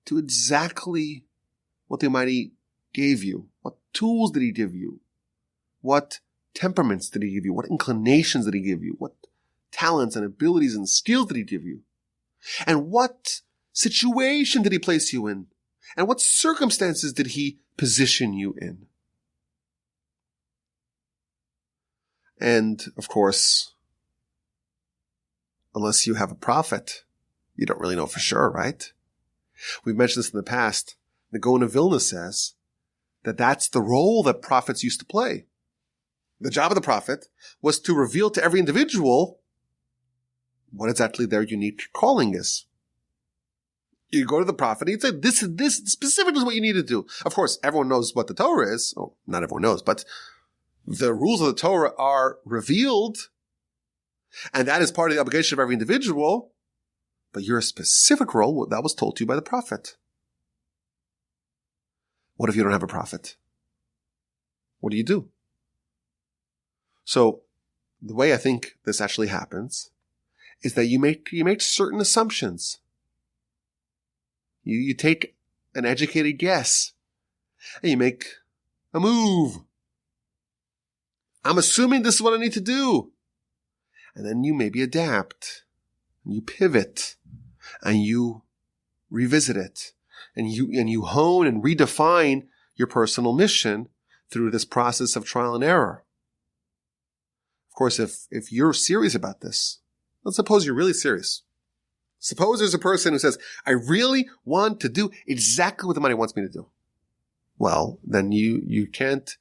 to exactly what the Almighty gave you. What tools did He give you? What temperaments did He give you? What inclinations did He give you? What talents and abilities and skills did He give you? And what situation did He place you in? And what circumstances did He position you in? And, of course, unless you have a prophet, you don't really know for sure, right? We've mentioned this in the past. The Gaon of Vilna says that that's the role that prophets used to play. The job of the prophet was to reveal to every individual what exactly their unique calling is. You go to the prophet and you say, this specifically is what you need to do. Of course, everyone knows what the Torah is. Oh, not everyone knows, but the rules of the Torah are revealed, and that is part of the obligation of every individual. But your specific role, that was told to you by the prophet. What if you don't have a prophet? What do you do? So the way I think this actually happens is that you make certain assumptions. You take an educated guess and you make a move. I'm assuming this is what I need to do. And then you maybe adapt, and you pivot, and you revisit it, and you hone and redefine your personal mission through this process of trial and error. Of course, if you're serious about this, let's suppose you're really serious. Suppose there's a person who says, I really want to do exactly what the Almighty wants me to do. Well, then you can't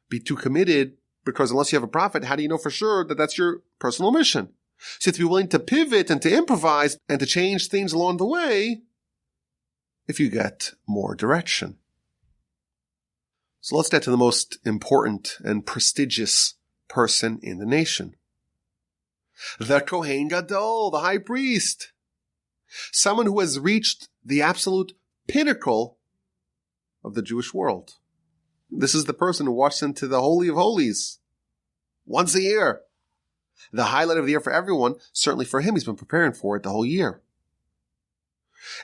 be too committed, because unless you have a prophet, how do you know for sure that that's your personal mission? So you have to be willing to pivot and to improvise and to change things along the way if you get more direction. So let's get to the most important and prestigious person in the nation. The Kohein Gadol, the high priest. Someone who has reached the absolute pinnacle of the Jewish world. This is the person who walks into the Holy of Holies once a year. The highlight of the year for everyone, certainly for him, he's been preparing for it the whole year.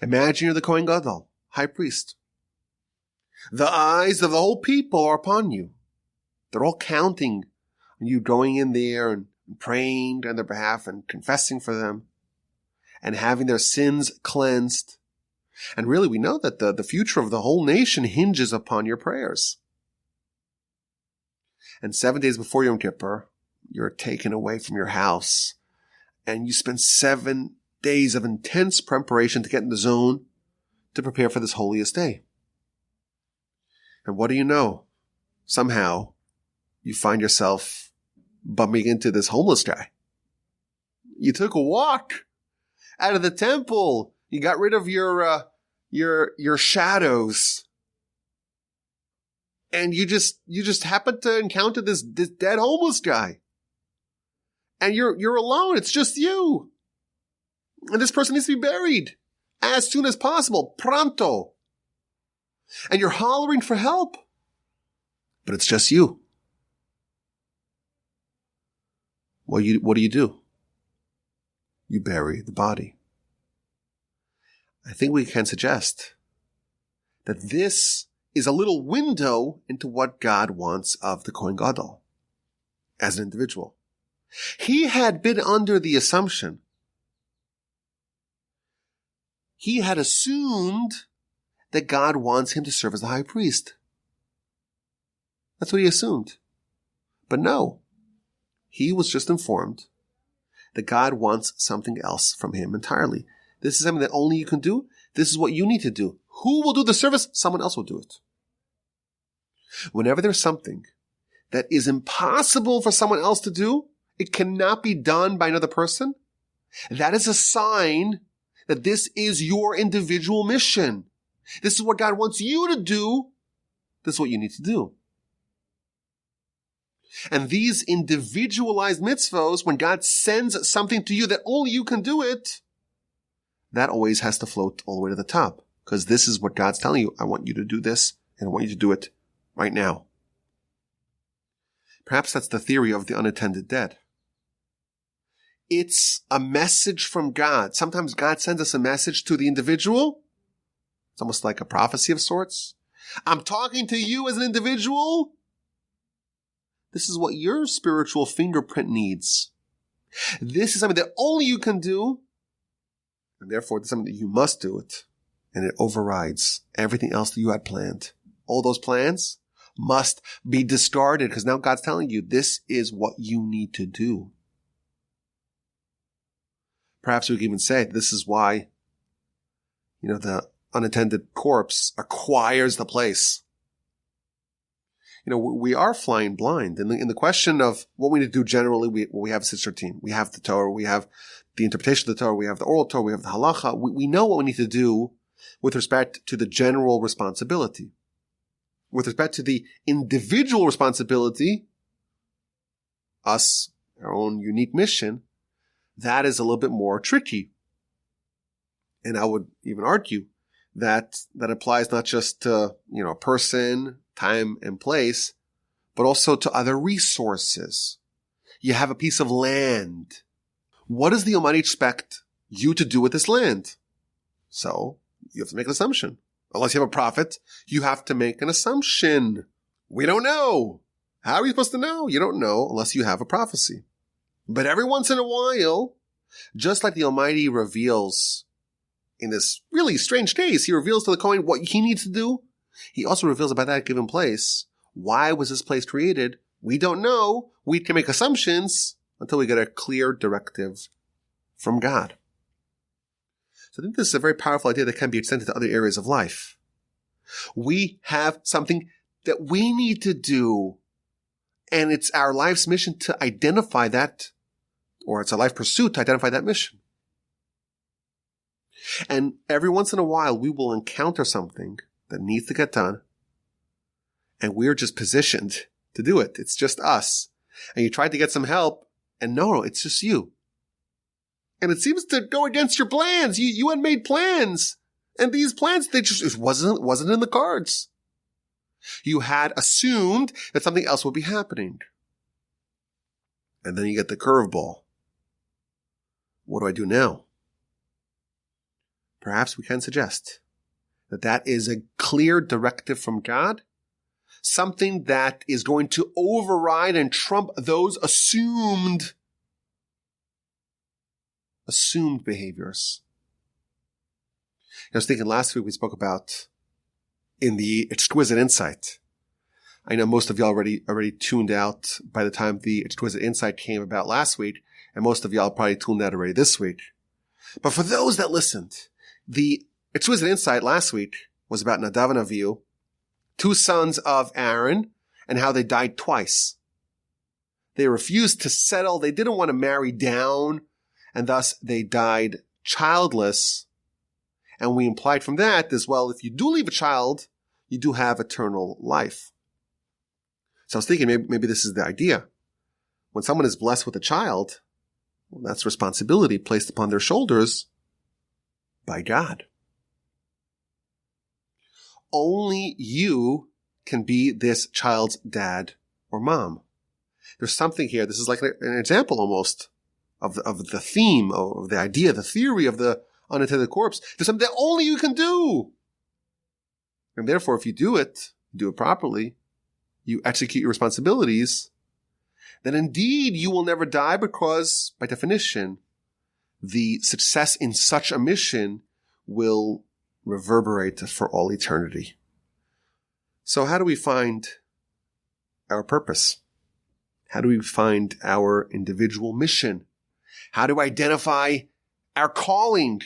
Imagine you're the Kohen Gadol, high priest. The eyes of the whole people are upon you. They're all counting on you going in there and praying on their behalf and confessing for them and having their sins cleansed. And really, we know that the future of the whole nation hinges upon your prayers. And 7 days before Yom Kippur, you're taken away from your house, and you spend 7 days of intense preparation to get in the zone to prepare for this holiest day. And what do you know? Somehow, you find yourself bumping into this homeless guy. You took a walk out of the temple. You got rid of your shadows. And you just happened to encounter this dead homeless guy. And you're alone. It's just you. And this person needs to be buried as soon as possible. Pronto. And you're hollering for help. But it's just you. What do you do? You bury the body. I think we can suggest that this is a little window into what God wants of the Kohen Gadol as an individual. He had been under the assumption, he had assumed that God wants him to serve as the high priest. That's what he assumed. But no, he was just informed that God wants something else from him entirely. This is something that only you can do. This is what you need to do. Who will do the service? Someone else will do it. Whenever there's something that is impossible for someone else to do, it cannot be done by another person, that is a sign that this is your individual mission. This is what God wants you to do. This is what you need to do. And these individualized mitzvos, when God sends something to you that only you can do it, that always has to float all the way to the top. Because this is what God's telling you. I want you to do this, and I want you to do it right now. Perhaps that's the theory of the unattended dead. It's a message from God. Sometimes God sends us a message to the individual. It's almost like a prophecy of sorts. I'm talking to you as an individual. This is what your spiritual fingerprint needs. This is something that only you can do, and therefore it's something that you must do it. And it overrides everything else that you had planned. All those plans must be discarded because now God's telling you this is what you need to do. Perhaps we could even say this is why, the unattended corpse acquires the place. We are flying blind. In the question of what we need to do generally, we have a sister team. We have the Torah, we have the interpretation of the Torah, we have the oral Torah, we have the halacha. We know what we need to do with respect to the general responsibility. With respect to the individual responsibility, us, our own unique mission, that is a little bit more tricky. And I would even argue that applies not just to, a person, time and place, but also to other resources. You have a piece of land. What does the Almighty expect you to do with this land? So you have to make an assumption. Unless you have a prophet, you have to make an assumption. We don't know. How are you supposed to know? You don't know unless you have a prophecy. But every once in a while, just like the Almighty reveals in this really strange case, he reveals to the Kohen what he needs to do. He also reveals about that given place. Why was this place created? We don't know. We can make assumptions until we get a clear directive from God. So I think this is a very powerful idea that can be extended to other areas of life. We have something that we need to do, and it's our life's mission to identify that, or it's a life pursuit to identify that mission. And every once in a while, we will encounter something that needs to get done, and we're just positioned to do it. It's just us. And you tried to get some help, and no, it's just you. And it seems to go against your plans. You had made plans, and these plans, it wasn't in the cards. You had assumed that something else would be happening. And then you get the curveball. What do I do now? Perhaps we can suggest that is a clear directive from God, something that is going to override and trump those assumed behaviors. I was thinking last week we spoke about in the exquisite insight. I know most of y'all already tuned out by the time the exquisite insight came about last week, and most of y'all probably tuned out already this week. But for those that listened, the exquisite insight last week was about Nadav and Avihu, two sons of Aaron, and how they died twice. They refused to settle. They didn't want to marry down, and thus they died childless. And we implied from that as well, if you do leave a child, you do have eternal life. So I was thinking maybe this is the idea. When someone is blessed with a child, well, that's responsibility placed upon their shoulders by God. Only you can be this child's dad or mom. There's something here. This is like an example almost of the theme, of the idea, the theory of the unattended corpse. There's something that only you can do. And therefore, if you do it properly, you execute your responsibilities, then indeed you will never die because, by definition, the success in such a mission will reverberate for all eternity. So how do we find our purpose? How do we find our individual mission? How do we identify our calling?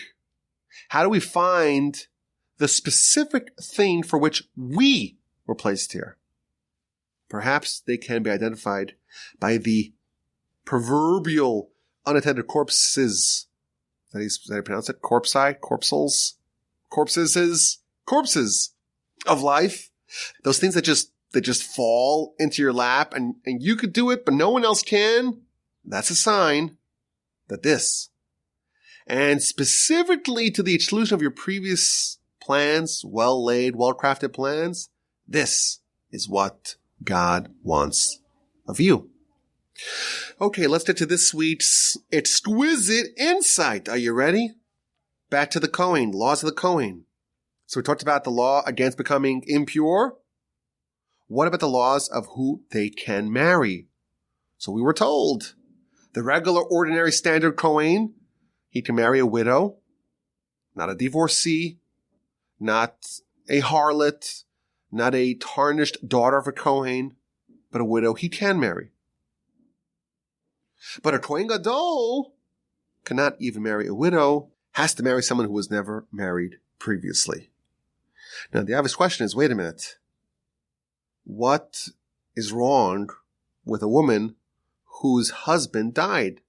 How do we find the specific thing for which we were placed here? Perhaps they can be identified by the proverbial unattended corpses. Is that how you pronounce it? Corpses of life. Those things that just fall into your lap and you could do it, but no one else can. That's a sign that this, and specifically to the exclusion of your previous plans, well-laid, well-crafted plans, this is what God wants of you. Okay, let's get to this week's exquisite insight. Are you ready? Back to the Kohen, laws of the Kohen. So we talked about the law against becoming impure. What about the laws of who they can marry? So we were told the regular, ordinary, standard Kohen, he can marry a widow, not a divorcee, not a harlot, not a tarnished daughter of a Kohen, but a widow he can marry. But a Kohen Gadol cannot even marry a widow, has to marry someone who was never married previously. Now, the obvious question is, wait a minute. What is wrong with a woman whose husband died?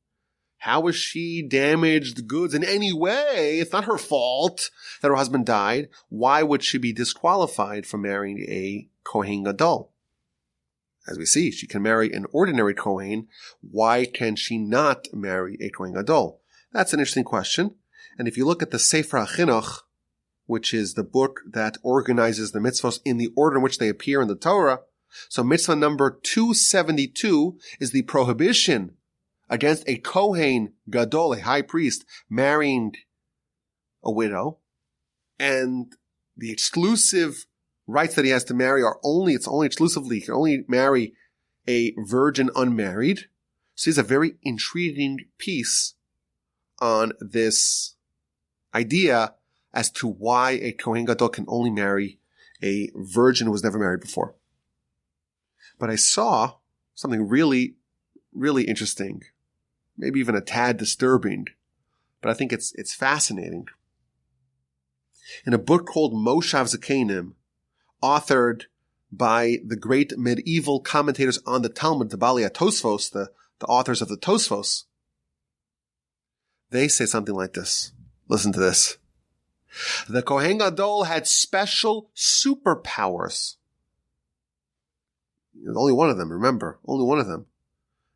How is she damaged goods in any way? It's not her fault that her husband died. Why would she be disqualified from marrying a Kohen Gadol? As we see, she can marry an ordinary Kohen. Why can she not marry a Kohen Gadol? That's an interesting question. And if you look at the Sefer HaChinuch, which is the book that organizes the mitzvahs in the order in which they appear in the Torah, so mitzvah number 272 is the prohibition against a Kohen Gadol, a high priest, marrying a widow. And the exclusive rights that he has to marry it's only exclusively, he can only marry a virgin unmarried. So he's a very intriguing piece on this idea as to why a Kohen Gadol can only marry a virgin who was never married before. But I saw something really, really interesting, maybe even a tad disturbing, but I think it's fascinating. In a book called Moshav Zakenim, authored by the great medieval commentators on the Talmud, the Balei Tosfos, the authors of the Tosfos, they say something like this. Listen to this. The Kohen Gadol had special superpowers. There's only one of them, remember, only one of them.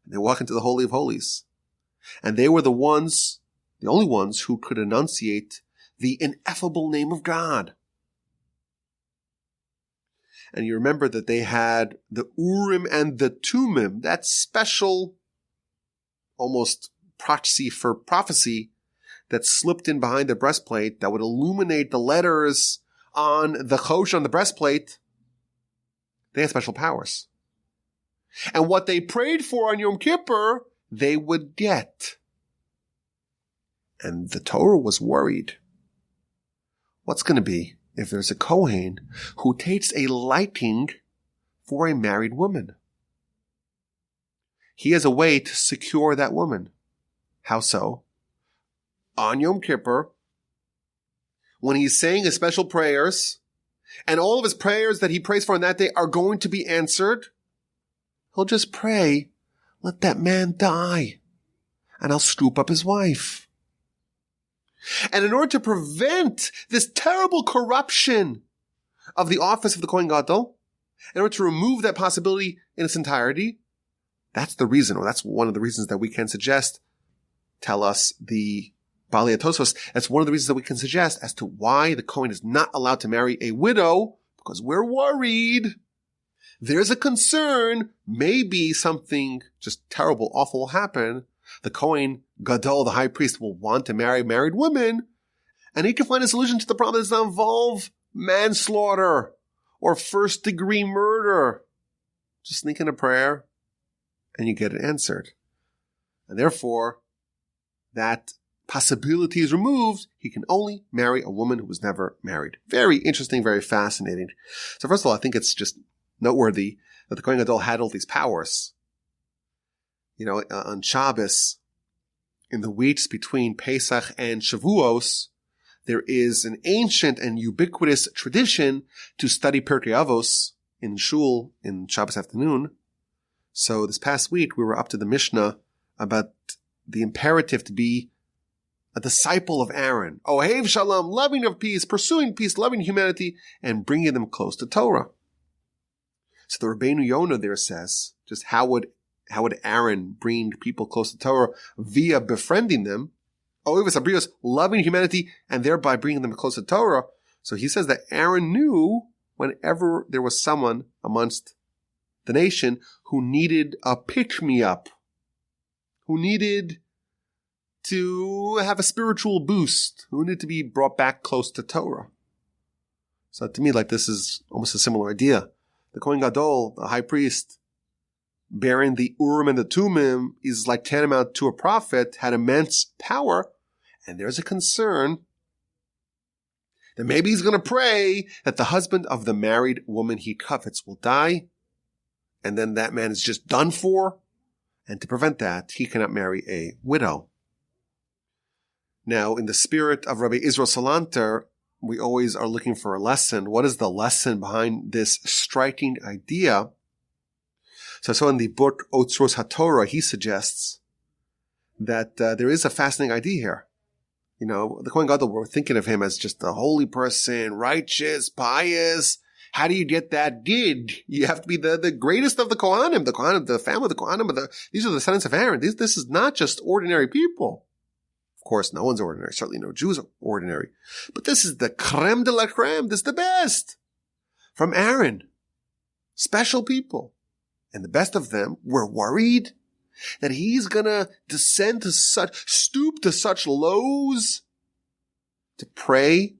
And they walk into the Holy of Holies. And they were the only ones who could enunciate the ineffable name of God. And you remember that they had the Urim and the Tumim, that special, almost proxy for prophecy that slipped in behind the breastplate that would illuminate the letters on the chosh on the breastplate. They had special powers. And what they prayed for on Yom Kippur, they would get. And the Torah was worried. What's going to be if there's a Kohen who takes a liking for a married woman? He has a way to secure that woman. How so? On Yom Kippur, when he's saying his special prayers, and all of his prayers that he prays for on that day are going to be answered, he'll just pray, let that man die, and I'll scoop up his wife. And in order to prevent this terrible corruption of the office of the Kohen Gadol, in order to remove that possibility in its entirety, that's the reason, or that's one of the reasons that we can suggest, tell us the Balei Tosfos, that's one of the reasons that we can suggest as to why the Kohen is not allowed to marry a widow, because we're worried. There's a concern, maybe something just terrible, awful will happen. The Kohen Gadol, the high priest, will want to marry a married woman, and he can find a solution to the problem that does not involve manslaughter or first-degree murder. Just sneak in a prayer, and you get it answered. And therefore, that possibility is removed. He can only marry a woman who was never married. Very interesting, very fascinating. So first of all, I think it's just noteworthy that the Kohen Gadol had all these powers. You know, on Shabbos, in the weeks between Pesach and Shavuos, there is an ancient and ubiquitous tradition to study Pirkei Avos in shul in Shabbos afternoon. So this past week, we were up to the Mishnah about the imperative to be a disciple of Aaron. Ohev shalom, loving of peace, pursuing peace, loving humanity, and bringing them close to Torah. So the Rabbeinu Yonah there says, just how would Aaron bring people close to Torah? Via befriending them. Ohev sabrios, loving humanity, and thereby bringing them close to Torah. So he says that Aaron knew whenever there was someone amongst the nation who needed a pick-me-up, who needed to have a spiritual boost, who needed to be brought back close to Torah. So to me, like, this is almost a similar idea. The Kohein Gadol, the high priest, bearing the Urim and the Tumim, is like tantamount to a prophet, had immense power, and there's a concern that maybe he's going to pray that the husband of the married woman he covets will die, and then that man is just done for, and to prevent that, he cannot marry a widow. Now, in the spirit of Rabbi Israel Salanter, we always are looking for a lesson. What is the lesson behind this striking idea? So in the book Otzros HaTorah, he suggests that there is a fascinating idea here. You know, the Kohen Gadol, we're thinking of him as just a holy person, righteous, pious. How do you get that did? You have to be the greatest of the Kohanim, the family of the Kohanim. These are the descendants of Aaron. This is not just ordinary people. Of course, no one's ordinary. Certainly no Jews are ordinary. But this is the creme de la creme. This is the best. From Aaron. Special people. And the best of them were worried that he's going to stoop to such lows to pray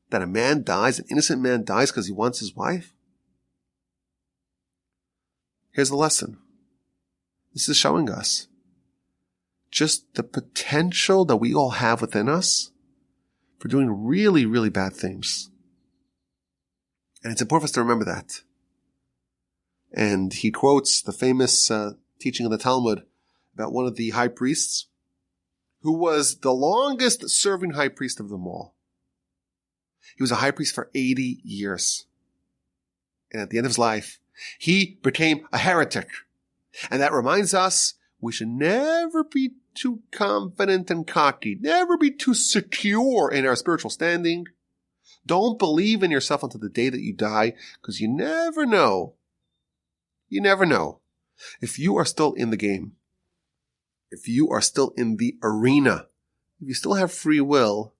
that a man dies, an innocent man dies because he wants his wife. Here's the lesson. This is showing us just the potential that we all have within us for doing really, really bad things. And it's important for us to remember that. And he quotes the famous teaching of the Talmud about one of the high priests who was the longest serving high priest of them all. He was a high priest for 80 years. And at the end of his life, he became a heretic. And that reminds us we should never be too confident and cocky, never be too secure in our spiritual standing. Don't believe in yourself until the day that you die, because you never know. You never know. If you are still in the game, if you are still in the arena, if you still have free will,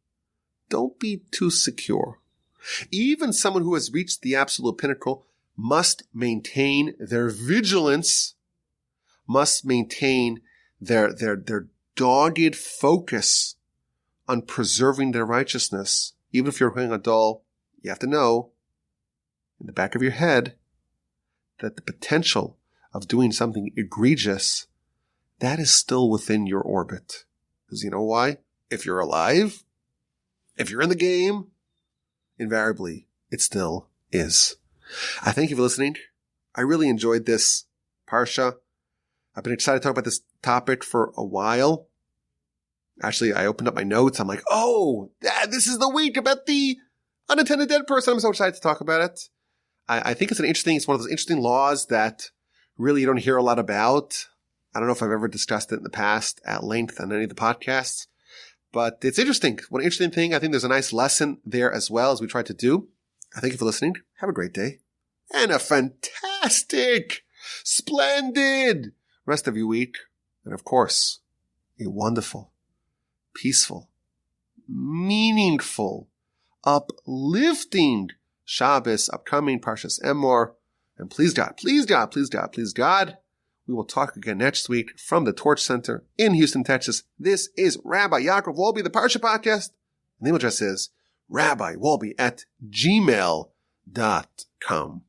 don't be too secure. Even someone who has reached the absolute pinnacle must maintain their vigilance, must maintain their dogged focus on preserving their righteousness. Even if you're Kohen Gadol, you have to know in the back of your head that the potential of doing something egregious, that is still within your orbit. Because you know why? If you're alive, if you're in the game, invariably, it still is. I thank you for listening. I really enjoyed this Parsha. I've been excited to talk about this topic for a while. Actually, I opened up my notes. I'm like, oh, this is the week about the unattended dead person. I'm so excited to talk about it. I think it's one of those interesting laws that really you don't hear a lot about. I don't know if I've ever discussed it in the past at length on any of the podcasts, but it's interesting. One interesting thing, I think there's a nice lesson there as well as we try to do. I thank you for listening. Have a great day and a fantastic, splendid rest of your week. And of course, a wonderful, peaceful, meaningful, uplifting Shabbos, upcoming Parshas Emor. And please God, please God, please God, please God, we will talk again next week from the Torch Center in Houston, Texas. This is Rabbi Yaakov Wolbe, the Parsha Podcast. The email address is rabbiwolbe@gmail.com.